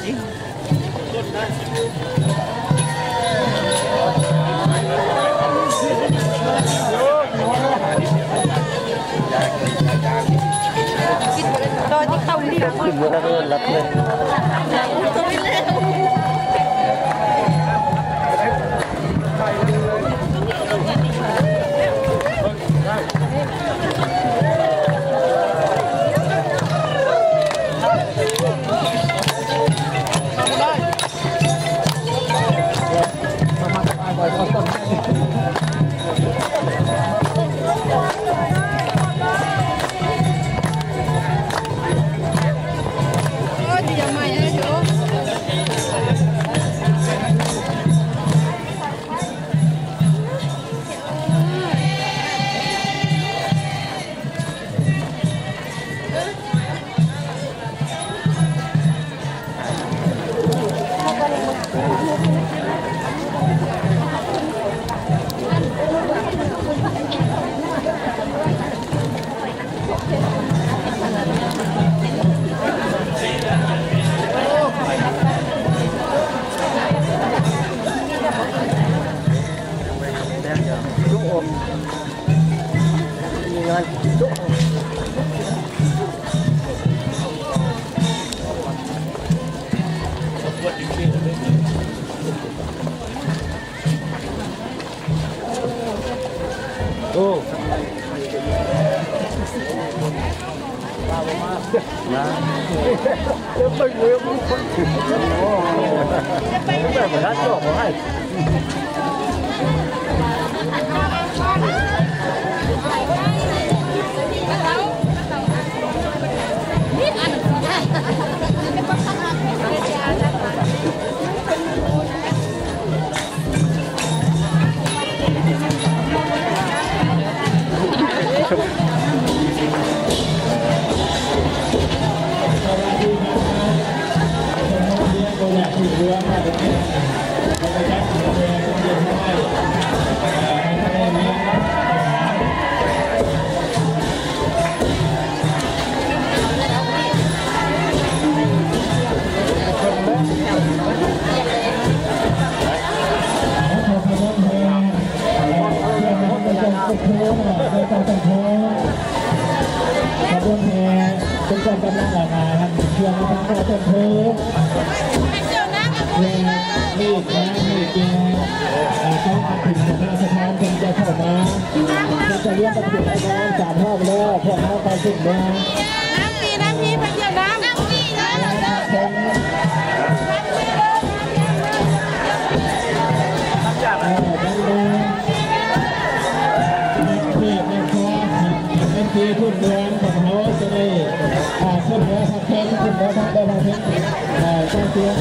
จริงตอนที่เข้าที่เราขึ้นมาแล้วรับเลยโอ้นะเดี๋ยวไปเรือมันคนโอ้แบบเหมือนรัดจอบให้เป็นการกำลังออกมาครับเชื่อนะครับก็จะเพิ่มนี่นะนี่เกต้องอัดถึงสถานเป็นจะเข้ามาจะเรียกประตูไอ้น้ำสามรอบแล้วพวกเขาไปถึงมาน้ำปีไปเที่ยวน้ำปีนะที่ทุนเมืองของเขาจะได้ขึ้นเรือทางเทนขึ้นเรือทางได้ทางเทนเจ้าเสียง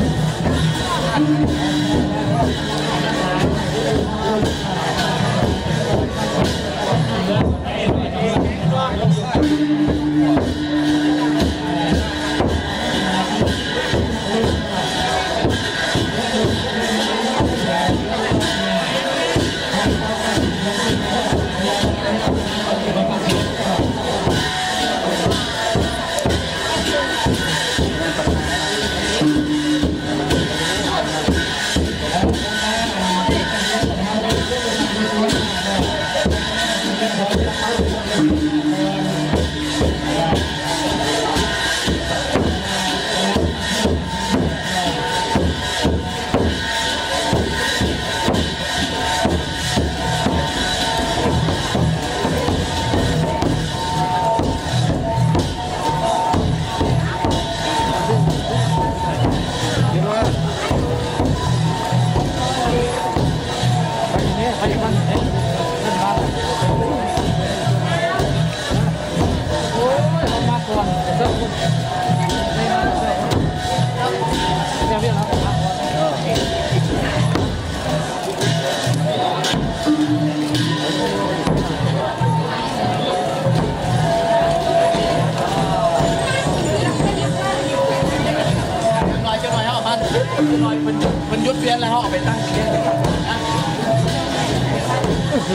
มันยุดเวียนแล้วเขาเอาไปตั้งเวียนนะเ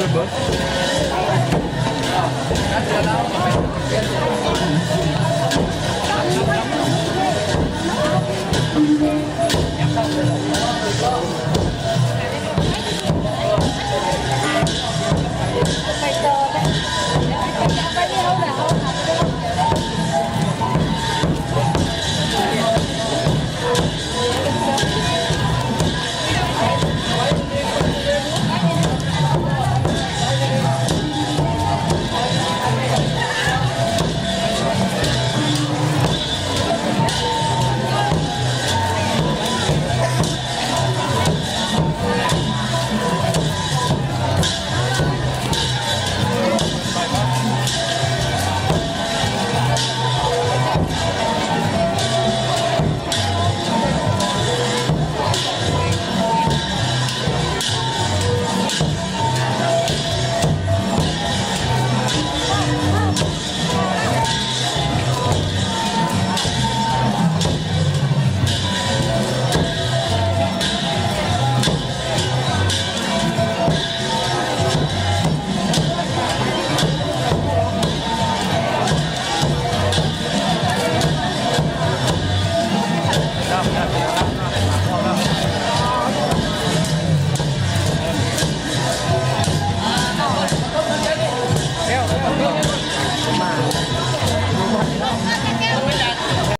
ดี๋ยวเรา